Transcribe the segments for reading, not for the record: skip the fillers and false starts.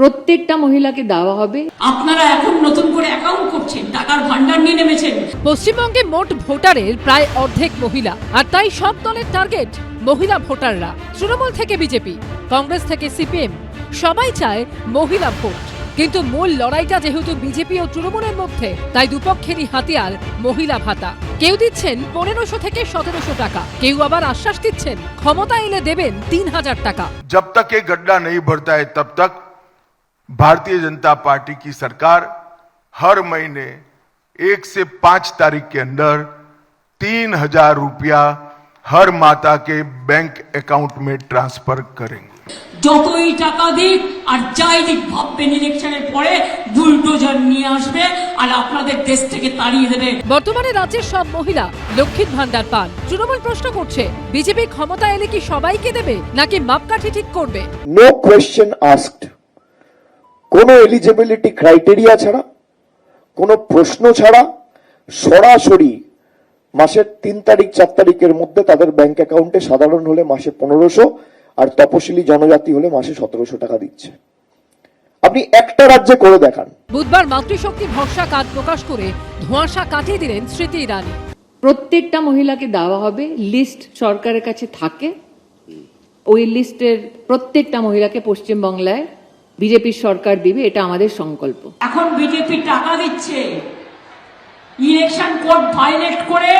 প্রত্যেকটা মহিলাকে দেওয়া হবে। আপনারা এখন নতুন করে অ্যাকাউন্ট করছেন, টাকার ভান্ডার নিয়ে নেমেছেন। পশ্চিমবঙ্গে মোট ভোটারের প্রায় অর্ধেক মহিলা, আর তাই সব দলের টার্গেট মহিলা ভোটাররা। তৃণমূল থেকে বিজেপি, কংগ্রেস থেকে সিপিএম, সবাই চায় মহিলা ভোট। কিন্তু মূল লড়াইটা যেহেতু বিজেপি ও তৃণমূলের মধ্যে, তাই দুপক্ষেরই হাতিয়ার মহিলা ভাতা। কেউ দিচ্ছেন 1500 থেকে 1700 টাকা, কেউ আবার আশ্বাস দিচ্ছেন ক্ষমতা এলে দেবেন 3000 টাকা। जब तक ये गड्ढा नहीं भरता है तब तक भारतीय जनता पार्टी की सरकार हर महीने 1 से 5 तारीख के अंदर 3000 रुपया हर माता के बैंक अकाउंट में ट्रांसफर करेंगे। যতই টাকা দিক আর যাই দিক, ভাববেন ইলেকশনের পরে বুলডোজার নিয়ে আসবে আর আপনাদের দেশ থেকে তাড়িয়ে দেবে। বর্তমানে রাজ্যের সব মহিলা লক্ষ্মীর ভান্ডার পান। তৃণমূল প্রশ্ন করছে, বিজেপি ক্ষমতা এলে কি সবাইকে দেবে নাকি মাপকাঠি ঠিক করবে? নো কোয়েশ্চেন আস্কড, কোনো এলিজিবিলিটি ক্রাইটেরিয়া ছাড়া, কোনো প্রশ্ন ছাড়া সরাসরি মাসের 3 তারিখ 4 তারিখের মধ্যে তাদের ব্যাংক অ্যাকাউন্টে সাধারণ হলে মাসে 1500 আর তপশিলি জনজাতি হলে মাসে 1700 টাকা দিচ্ছে। আপনি একটা রাজ্যে করে দেখান। বুধবার মাতৃশক্তি ভরসা কার্ড প্রকাশ করে ধোঁয়াশা কাটিয়ে দিলেন স্মৃতি ইরানি। প্রত্যেকটা মহিলাকে দেওয়া হবে, লিস্ট সরকারের কাছে থাকে, ওই লিস্টের প্রত্যেকটা মহিলাকে পশ্চিমবাংলায় বিজেপির সরকার দিবে, এটা আমাদের সংকল্প। এখন বিজেপি টাকা দিচ্ছে, ইলেকশন কোড ভায়োলেট করে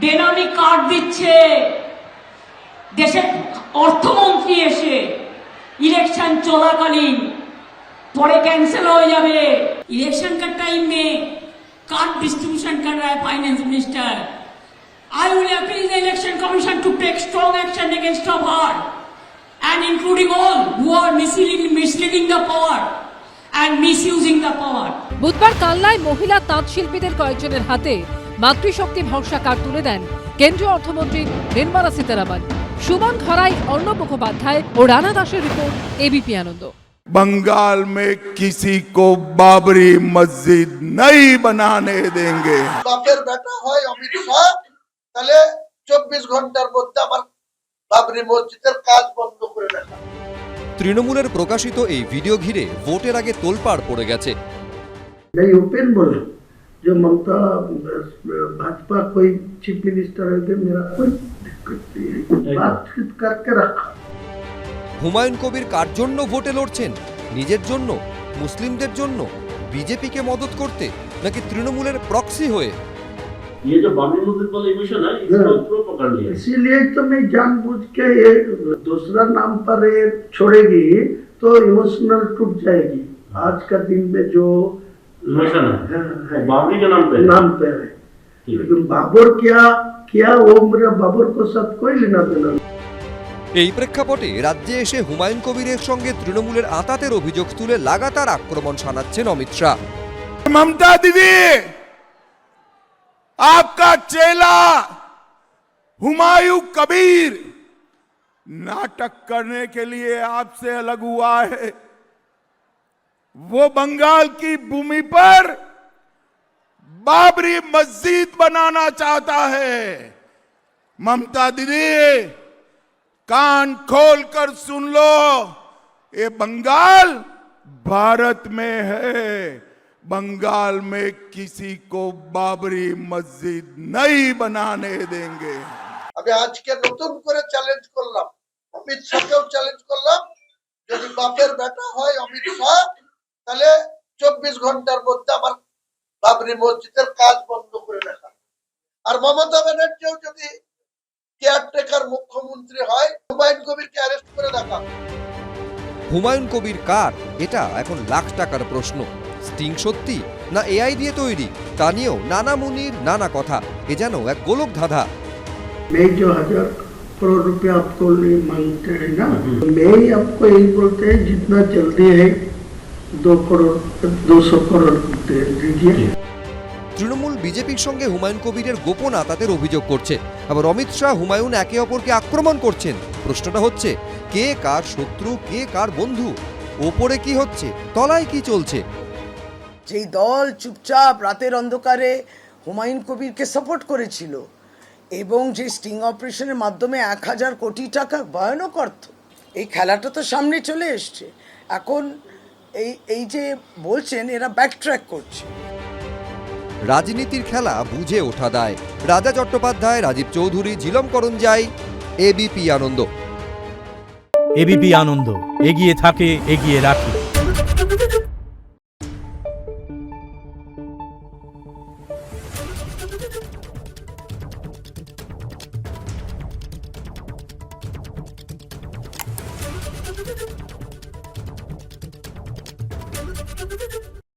বেনামি কার্ড দিচ্ছে। দেশের অর্থমন্ত্রী এসে ইলেকশন চলাকালীন পরে ক্যান্সেল হয়ে যাবে। इलेक्शन का टाइम में कार्ड डिस्ट्रीब्यूशन कर रहा है finance minister. I will appeal the election commission to take strong action against of her and including all who are misleading the power and misusing the power. বুধবার কালনায় মহিলা তাঁত শিল্পীদের কয়েকজনের হাতে মাতৃশক্তি ভরসা কার্ড তুলে দেন কেন্দ্রীয় অর্থমন্ত্রী নির্মলা সীতারামন। সুমন খরাই, অর্ণব মুখোপাধ্যায় ও রানা দাসের রিপোর্ট, এবিপি আনন্দ। बंगाल में किसी को बाबरी मस्जिद नहीं बनाने देंगे। বাপের বেটা হয় অমিত শাহ, তাহলে 24 ঘন্টার মধ্যে আমার বাবরি মসজিদের কাজ বন্ধ করে রাখা। তৃণমূলের প্রকাশিত এই ভিডিও ঘিরে ভোটের আগে তোলপাড় পড়ে গেছে। नहीं ओपन बोला जो ममता भाजपा कोई चीफ मिनिस्टर है मेरा कोई दिक्कत नहीं है, बातचीत करके रखा। হুমায়ুন কবির কার জন্য ভোটে লড়ছেন? নিজের জন্য, মুসলিমদের জন্য, বিজেপিকে মদত করতে, নাকি তৃণমূলের প্রক্সি হয়ে? ये जो बाबरी मस्जिद वाला इमोशन है इसको प्रो पकड़ लिया, इसीलिए तो मैं जानबूझ के ये दूसरा नाम पर ये छोड़ेगी तो इमोशनल टूट जाएगी। आज का दिन में जो इमोशन है बाबरी के नाम पे है, लेकिन बाबर क्या वो मेरा बाबर को साथ कोई लेना देना। এই প্রেক্ষাপটে রাজ্যে এসে হুমায়ুন কবিরের সঙ্গে তৃণমূলের আঁতাতের অভিযোগ তুলে লাগাতার আক্রমণ শানাচ্ছেন অমিত শাহ। ममता दीदी, आपका चेला हुमायूं कबीर नाटक करने के लिए आपसे अलग हुआ है। वो बंगाल की भूमि पर बाबरी मस्जिद बनाना चाहता है। ममता दीदी, कान खोलकर सुन लो, ये बंगाल भारत में है। बंगाल में किसी को बाबरी मस्जिद नहीं बनाने देंगे। আমি আজকে নতুন করে চ্যালেঞ্জ করলাম, অমিত শাহকেও চ্যালেঞ্জ করলাম, যদি বাপের বেটা হয় অমিত শাহ, তাহলে 24 ঘন্টার মধ্যে আমার বাবরি মসজিদের কাজ বন্ধ করে রাখা। আর মমতা ব্যানার্জিও যদি কেয়ারটেকার মুখ্যমন্ত্রী হয়, হুমায়ুন কবিরকে অ্যারেস্ট করে দেখা। হুমায়ুন কবির কার, এটা এখন লাখ টাকার প্রশ্ন। স্টিং সত্যি না এআই দিয়ে তৈরি, তা নিয়েও নানা মুনির নানা কথা। এ যেন এক গোলক ধাঁধা। मैं जो 1000 करोड़ रुपया आपको मांगते हैं ना, मैं ही आपको यही बोलते हैं जितना जल्दी है 200 करोड़ दे दीजिए। তৃণমূল বিজেপির সঙ্গে হুমায়ুন কবিরের গোপন আঁতাতের অভিযোগ করছে, আবার অমিত শাহ হুমায়ুন একে অপরকে আক্রমণ করছেন। প্রশ্নটা হচ্ছে, কে কার শত্রু, কে কার বন্ধু? ওপরে কি হচ্ছে, তলায় কি চলছে? যেই দল চুপচাপ রাতের অন্ধকারে হুমায়ুন কবিরকে সাপোর্ট করেছিল এবং যে স্টিং অপারেশনের মাধ্যমে 1000 কোটি টাকা ভয়ানক অর্থ, এই খেলাটা তো সামনে চলে এসছে। এখন এই যে বলছেন এরা ব্যাকট্র্যাক করছে। রাজনীতির খেলা বুঝে ওঠা দায়। রাজা চট্টোপাধ্যায়, রাজীব চৌধুরী, ঝিলম করঞ্জাই, এবিপি আনন্দ। এবিপি আনন্দ, এগিয়ে থাকে, এগিয়ে রাখে।